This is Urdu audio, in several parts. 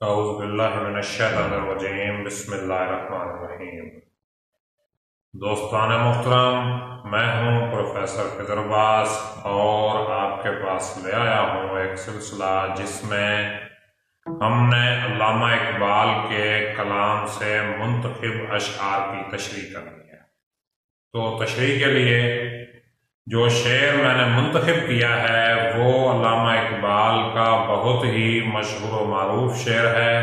اعوذ باللہ من الشیطان الرجیم بسم اللہ الرحمن الرحیم۔ دوستان محترم، میں ہوں پروفیسر خضر عباس اور آپ کے پاس لے آیا ہوں ایک سلسلہ جس میں ہم نے علامہ اقبال کے کلام سے منتخب اشعار کی تشریح کرنی ہے۔ تو تشریح کے لیے جو شعر میں نے منتخب کیا ہے وہ علامہ اقبال کا بہت ہی مشہور و معروف شعر ہے،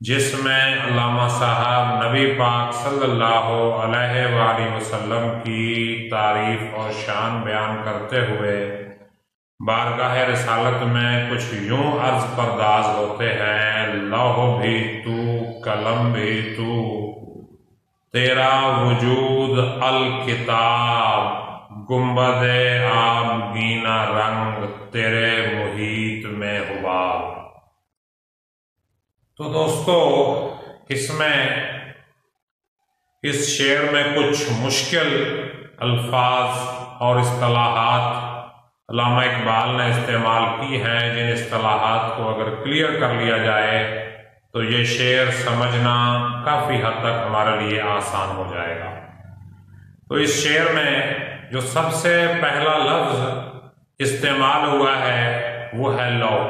جس میں علامہ صاحب نبی پاک صلی اللہ علیہ وآلہ وسلم کی تعریف اور شان بیان کرتے ہوئے بارگاہ رسالت میں کچھ یوں عرض پرداز ہوتے ہیں: لوح بھی تو، قلم بھی تو، تیرا وجود الکتاب، گنبد آبگینہ رنگ، تیرے محیط میں حباب۔ تو دوستو، اس شعر میں کچھ مشکل الفاظ اور اصطلاحات علامہ اقبال نے استعمال کی ہیں، جن اصطلاحات کو اگر کلیئر کر لیا جائے تو یہ شعر سمجھنا کافی حد تک ہمارے لیے آسان ہو جائے گا۔ تو اس شعر میں جو سب سے پہلا لفظ استعمال ہوا ہے وہ ہے لوح۔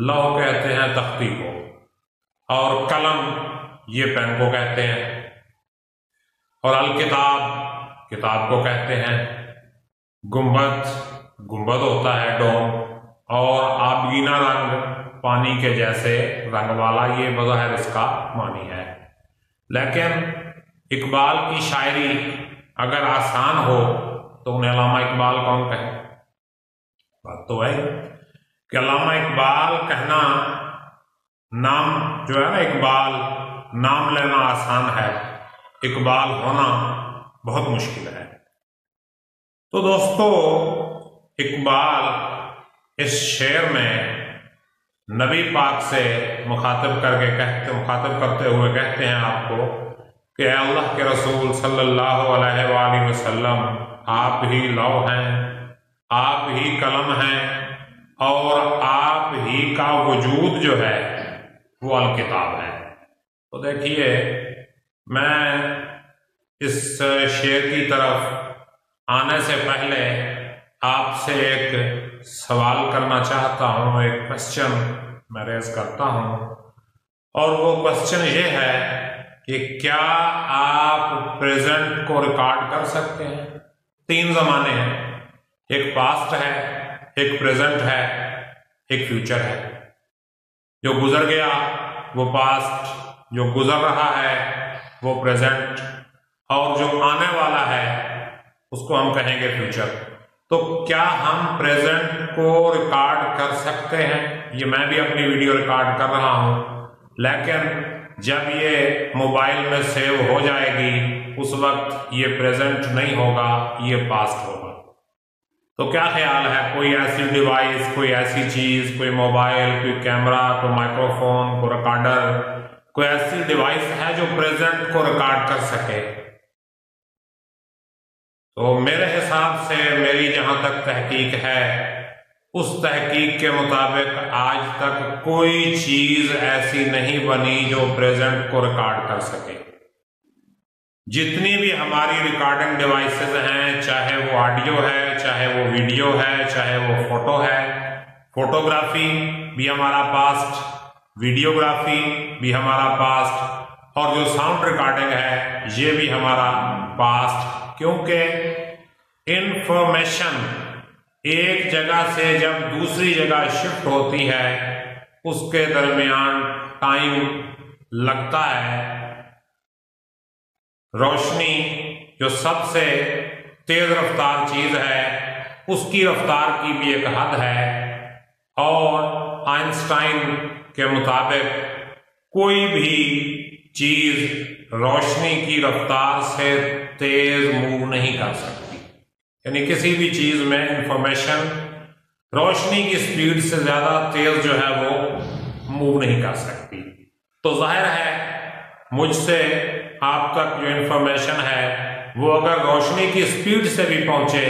لوح کہتے ہیں تختی کو، اور قلم یہ پین کو کہتے ہیں، اور الکتاب کتاب کو کہتے ہیں، گنبد ہوتا ہے ڈوم، اور آبگینہ رنگ پانی کے جیسے رنگ والا، یہ بظاہر اس کا معنی ہے۔ لیکن اقبال کی شاعری اگر آسان ہو تو انہیں علامہ اقبال کون کہے؟ بات تو ہے کہ علامہ اقبال کہنا، نام جو ہے نا اقبال، نام لینا آسان ہے، اقبال ہونا بہت مشکل ہے۔ تو دوستو، اقبال اس شعر میں نبی پاک سے مخاطب کرتے ہوئے کہتے ہیں آپ کو کہ اے اللہ کے رسول صلی اللہ علیہ وآلہ وسلم، آپ ہی لوح ہیں، آپ ہی قلم ہیں، اور آپ ہی کا وجود جو ہے وہ الکتاب ہے۔ تو دیکھیے، میں اس شعر کی طرف آنے سے پہلے آپ سے ایک سوال کرنا چاہتا ہوں، ایک کوسچن میں ریز کرتا ہوں، اور وہ کوسچن یہ ہے کہ کیا آپ پریزنٹ کو ریکارڈ کر سکتے ہیں؟ تین زمانے ہیں، ایک پاسٹ ہے، ایک پریزنٹ ہے، ایک فیوچر ہے۔ جو گزر گیا وہ پاسٹ، جو گزر رہا ہے وہ پریزنٹ، اور جو آنے والا ہے اس کو ہم کہیں گے فیوچر۔ تو کیا ہم پریزنٹ کو ریکارڈ کر سکتے ہیں؟ یہ میں بھی اپنی ویڈیو ریکارڈ کر رہا ہوں، لیکن جب یہ موبائل میں سیو ہو جائے گی اس وقت یہ پریزنٹ نہیں ہوگا، یہ پاسٹ ہوگا۔ تو کیا خیال ہے، کوئی ایسی ڈیوائس، کوئی ایسی چیز، کوئی موبائل، کوئی کیمرہ، کوئی مائکرو فون، کوئی ریکارڈر، کوئی ایسی ڈیوائس ہے جو پریزنٹ کو ریکارڈ کر سکے؟ تو میرے حساب سے، میری جہاں تک تحقیق ہے، اس تحقیق کے مطابق آج تک کوئی چیز ایسی نہیں بنی جو پریزنٹ کو ریکارڈ کر سکے۔ جتنی بھی ہماری ریکارڈنگ ڈیوائسز ہیں، چاہے وہ آڈیو ہے، چاہے وہ ویڈیو ہے، چاہے وہ فوٹو ہے، فوٹوگرافی بھی ہمارا پاسٹ، ویڈیوگرافی بھی ہمارا پاسٹ، اور جو ساؤنڈ ریکارڈنگ ہے یہ بھی ہمارا پاسٹ، کیونکہ انفارمیشن ایک جگہ سے جب دوسری جگہ شفٹ ہوتی ہے اس کے درمیان ٹائم لگتا ہے۔ روشنی جو سب سے تیز رفتار چیز ہے، اس کی رفتار کی بھی ایک حد ہے، اور آئنسٹائن کے مطابق کوئی بھی چیز روشنی کی رفتار سے تیز موو نہیں کر سکتی، یعنی کسی بھی چیز میں انفارمیشن روشنی کی سپیڈ سے زیادہ تیز جو ہے وہ موو نہیں کر سکتی۔ تو ظاہر ہے مجھ سے آپ تک جو انفارمیشن ہے وہ اگر روشنی کی سپیڈ سے بھی پہنچے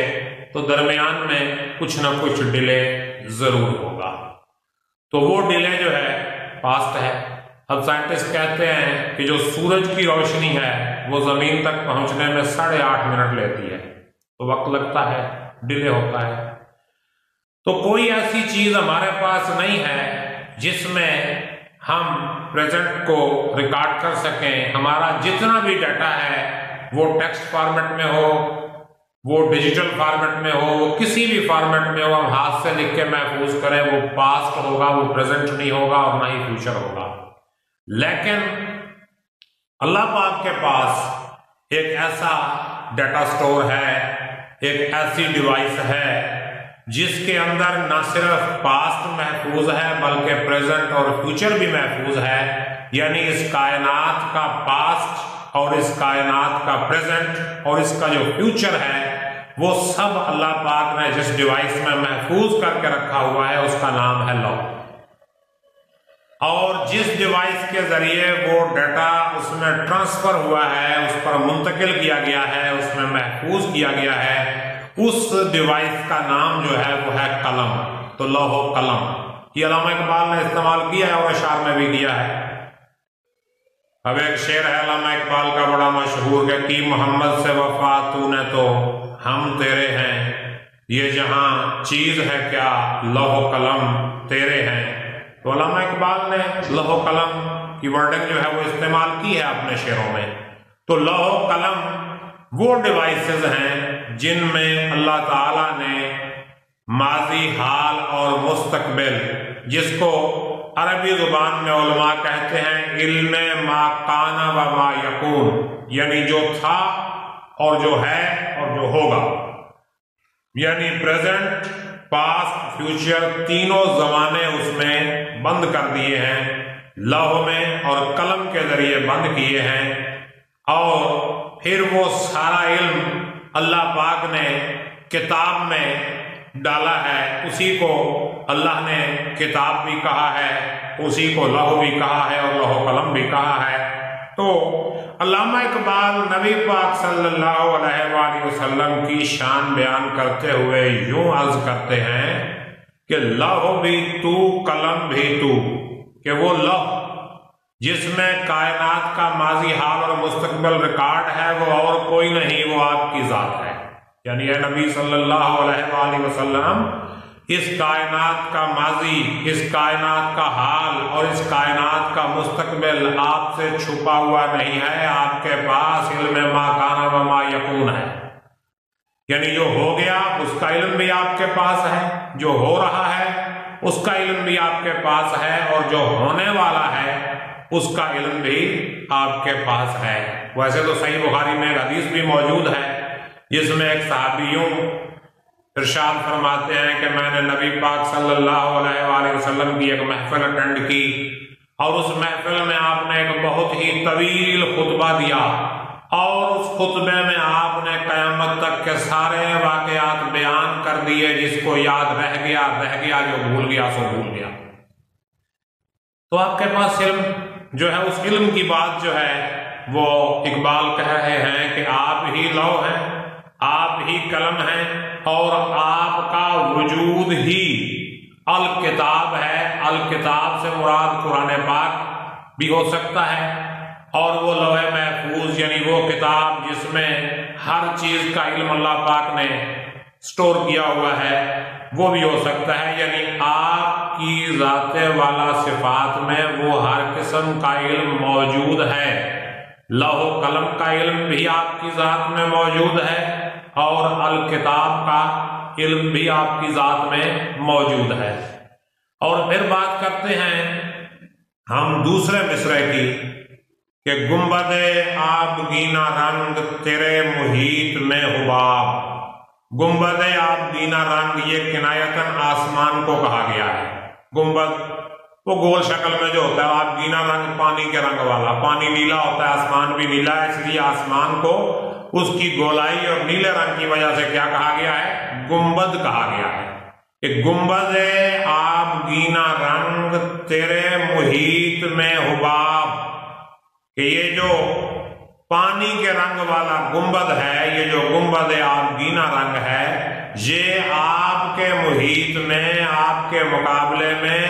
تو درمیان میں کچھ نہ کچھ ڈیلے ضرور ہوگا۔ تو وہ ڈیلے جو ہے پاسٹ ہے۔ اب سائنٹسٹ کہتے ہیں کہ جو سورج کی روشنی ہے وہ زمین تک پہنچنے میں 8.5 منٹ لیتی ہے، تو وقت لگتا ہے، ڈیلے ہوتا ہے۔ تو کوئی ایسی چیز ہمارے پاس نہیں ہے جس میں ہم پریزنٹ کو ریکارڈ کر سکیں۔ ہمارا جتنا بھی ڈیٹا ہے وہ ٹیکسٹ فارمیٹ میں ہو، وہ ڈیجیٹل فارمیٹ میں ہو، وہ کسی بھی فارمیٹ میں ہو، ہم ہاتھ سے لکھ کے محفوظ کریں، وہ پاسٹ ہوگا، وہ پریزنٹ نہیں ہوگا اور نہ ہی فیوچر ہوگا۔ لیکن اللہ پاک کے پاس ایک ایسا ڈیٹا سٹور ہے، ایک ایسی ڈیوائس ہے جس کے اندر نہ صرف پاسٹ محفوظ ہے بلکہ پریزنٹ اور فیوچر بھی محفوظ ہے، یعنی اس کائنات کا پاسٹ اور اس کائنات کا پریزنٹ اور اس کا جو فیوچر ہے وہ سب اللہ پاک نے جس ڈیوائس میں محفوظ کر کے رکھا ہوا ہے اس کا نام ہے لوح۔ اور جس ڈیوائس کے ذریعے وہ ڈیٹا اس میں ٹرانسفر ہوا ہے، اس پر منتقل کیا گیا ہے، اس میں محفوظ کیا گیا ہے، اس ڈیوائس کا نام جو ہے وہ ہے قلم۔ تو لوح و قلم یہ علامہ اقبال نے استعمال کیا ہے اور اشعار میں بھی کیا ہے۔ اب ایک شعر ہے علامہ اقبال کا بڑا مشہور کہ کی محمد سے وفا تو نے تو ہم تیرے ہیں، یہ جہاں چیز ہے کیا لوح و قلم تیرے ہیں۔ تو علامہ اقبال نے لوح و قلم کی ورڈنگ جو ہے وہ استعمال کی ہے اپنے شعروں میں۔ تو لوح و قلم وہ ڈیوائسز ہیں جن میں اللہ تعالیٰ نے ماضی، حال اور مستقبل، جس کو عربی زبان میں علماء کہتے ہیں علم ما کان و ما یکون، یعنی جو تھا اور جو ہے اور جو ہوگا، یعنی پریزنٹ، پاسٹ، فیوچر تینوں زمانے اس میں بند کر دیے ہیں، لوح میں اور قلم کے ذریعے بند کیے ہیں۔ اور پھر وہ سارا علم اللہ پاک نے کتاب میں ڈالا ہے، اسی کو اللہ نے کتاب بھی کہا ہے، اسی کو لوح بھی کہا ہے اور لوح و قلم بھی کہا ہے۔ تو علامہ اقبال نبی پاک صلی اللہ علیہ وآلہ وسلم کی شان بیان کرتے ہوئے یوں عرض کرتے ہیں کہ لوح بھی تو قلم بھی تو، کہ وہ لوح جس میں کائنات کا ماضی، حال اور مستقبل ریکارڈ ہے وہ اور کوئی نہیں، وہ آپ کی ذات ہے۔ یعنی اے نبی صلی اللہ علیہ وآلہ وسلم، اس کائنات کا ماضی، اس کائنات کا حال اور اس کائنات کا مستقبل آپ سے چھپا ہوا نہیں ہے، آپ کے پاس علم ما کان و ما یکون ہے۔ یعنی جو ہو گیا اس کا علم بھی آپ کے پاس ہے، جو ہو رہا ہے اس کا علم بھی آپ کے پاس ہے، اور جو ہونے والا ہے اس کا علم بھی آپ کے پاس ہے۔ ویسے تو صحیح بخاری میں ایک حدیث بھی موجود ہے جس میں ایک صحابیوں ارشاد فرماتے ہیں کہ میں نے نبی پاک صلی اللہ علیہ وآلہ وسلم کی ایک محفل اٹینڈ کی، اور اس محفل میں آپ نے ایک بہت ہی طویل خطبہ دیا، اور اس خطبے میں آپ نے قیامت تک کے سارے واقعات بیان کر دیے، جس کو یاد رہ گیا، جو بھول گیا سو بھول گیا۔ تو آپ کے پاس علم جو ہے، اس علم کی بات جو ہے وہ اقبال کہہ رہے ہیں کہ آپ ہی لوح ہیں، آپ ہی قلم ہیں، اور آپ کا وجود ہی الکتاب ہے۔ الکتاب سے مراد قرآن پاک بھی ہو سکتا ہے، اور وہ لوح محفوظ یعنی وہ کتاب جس میں ہر چیز کا علم اللہ پاک نے سٹور کیا ہوا ہے وہ بھی ہو سکتا ہے۔ یعنی آپ کی ذات والا صفات میں وہ ہر قسم کا علم موجود ہے۔ لوح و قلم کا علم بھی آپ کی ذات میں موجود ہے، اور الکتاب کا علم بھی آپ کی ذات میں موجود ہے۔ اور پھر بات کرتے ہیں ہم دوسرے مصرعے کی کہ گنبد آبگینہ رنگ تیرے محیط میں حباب۔ گنبد آبگینہ رنگ یہ کنایتاً آسمان کو کہا گیا ہے۔ گنبد وہ گول شکل میں جو ہوتا ہے، آبگینہ رنگ پانی کے رنگ والا، پانی نیلا ہوتا ہے، آسمان بھی نیلا ہے، اس لیے آسمان کو اس کی گولائی اور نیلے رنگ کی وجہ سے کیا کہا گیا ہے؟ گنبد کہا گیا ہے۔ کہ گنبد آبگینہ رنگ تیرے محیط میں حباب، کہ یہ جو پانی کے رنگ والا گنبد ہے، یہ جو گنبد آبگینہ رنگ ہے، یہ آپ کے محیط میں، آپ کے مقابلے میں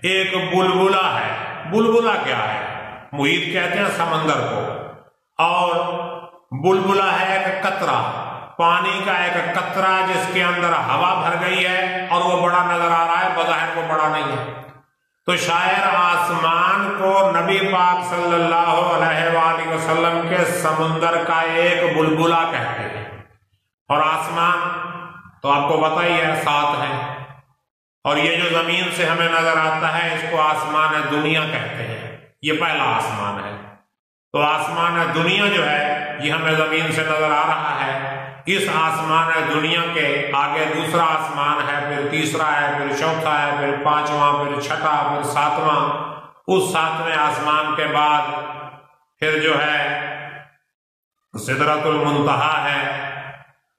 ایک بلبلا ہے۔ بلبلا کیا ہے؟ محیط کہتے ہیں سمندر کو، اور بلبلا ہے ایک قطرہ، پانی کا ایک قطرہ جس کے اندر ہوا بھر گئی ہے اور وہ بڑا نظر آ رہا ہے، بظاہر وہ بڑا نہیں ہے۔ تو شاعر آسمان کو نبی پاک صلی اللہ علیہ وآلہ وسلم کے سمندر کا ایک بلبلا کہتے ہیں، اور آسمان تو آپ کو پتہ ہی ہے 7 ہے، اور یہ جو زمین سے ہمیں نظر آتا ہے اس کو آسمان دنیا کہتے ہیں، یہ پہلا آسمان ہے۔ تو آسمان دنیا جو ہے یہ ہمیں زمین سے نظر آ رہا ہے، اس آسمان دنیا کے آگے دوسرا آسمان ہے، پھر تیسرا ہے، پھر چوتھا ہے، پھر 5واں، پھر 6واں، پھر 7واں۔ اس 7ویں آسمان کے بعد پھر جو ہے سدرۃ المنتہا ہے،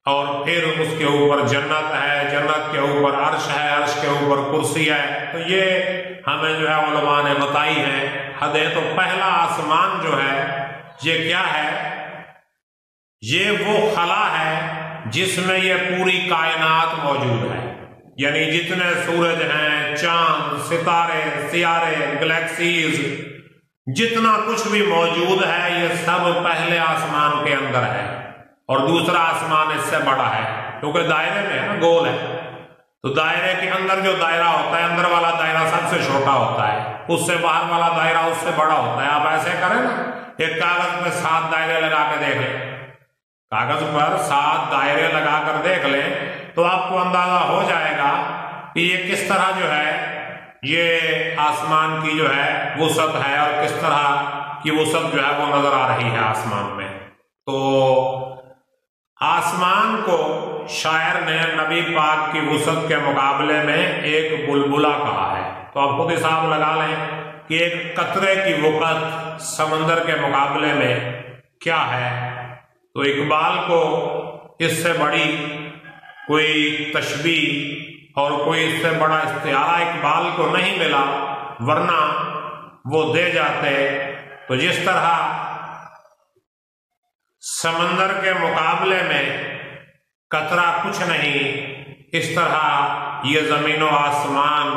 اور پھر اس کے اوپر جنت ہے، جنت کے اوپر عرش ہے، عرش کے اوپر کرسی ہے۔ تو یہ ہمیں جو ہے علماء نے بتائی ہے حدیں۔ تو پہلا آسمان جو ہے یہ کیا ہے؟ یہ وہ خلا ہے جس میں یہ پوری کائنات موجود ہے، یعنی جتنے سورج ہیں، چاند، ستارے، سیارے، گلیکسیز، جتنا کچھ بھی موجود ہے یہ سب پہلے آسمان کے اندر ہے، اور دوسرا آسمان اس سے بڑا ہے کیونکہ دائرے میں ہے نا، گول ہے۔ تو دائرے کے اندر جو دائرہ ہوتا ہے، اندر والا دائرہ سب سے چھوٹا ہوتا ہے، اس سے باہر والا دائرہ اس سے بڑا ہوتا ہے۔ آپ ایسے کریں نا، ایک کاغذ میں 7 دائرے لگا کے دیکھ لیں، کاغذ پر 7 دائرے لگا کر دیکھ لیں تو آپ کو اندازہ ہو جائے گا کہ یہ کس طرح جو ہے یہ آسمان کی جو ہے وسعت ہے، اور کس طرح کی وسعت جو ہے وہ نظر آ رہی ہے آسمان میں۔ تو آسمان کو شاعر نے نبی پاک کی وسعت کے مقابلے میں ایک بلبلا کہا ہے۔ تو آپ خود حساب لگا لیں کہ ایک قطرے کی وسعت سمندر کے مقابلے میں کیا ہے۔ تو اقبال کو اس سے بڑی کوئی تشبیہ اور کوئی اس سے بڑا استعارہ اقبال کو نہیں ملا، ورنہ وہ دے جاتے۔ تو جس طرح سمندر کے مقابلے میں قطرہ کچھ نہیں، اس طرح یہ زمین و آسمان،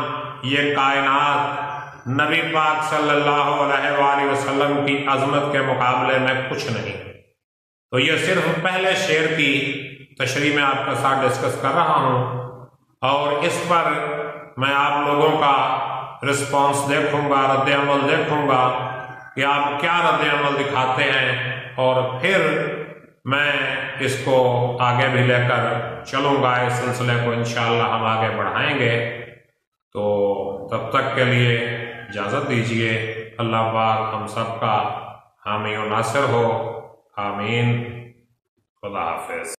یہ کائنات نبی پاک صلی اللہ علیہ وآلہ وسلم کی عظمت کے مقابلے میں کچھ نہیں۔ تو یہ صرف پہلے شعر کی تشریح میں آپ کے ساتھ ڈسکس کر رہا ہوں، اور اس پر میں آپ لوگوں کا رسپانس دیکھوں گا، رد عمل دیکھوں گا کہ آپ کیا رد عمل دکھاتے ہیں، اور پھر میں اس کو آگے بھی لے کر چلوں گا، اس سلسلے کو انشاءاللہ ہم آگے بڑھائیں گے۔ تو تب تک کے لیے اجازت دیجیے۔ اللہ پاک ہم سب کا حامی و ناصر ہو، آمین۔ خدا حافظ۔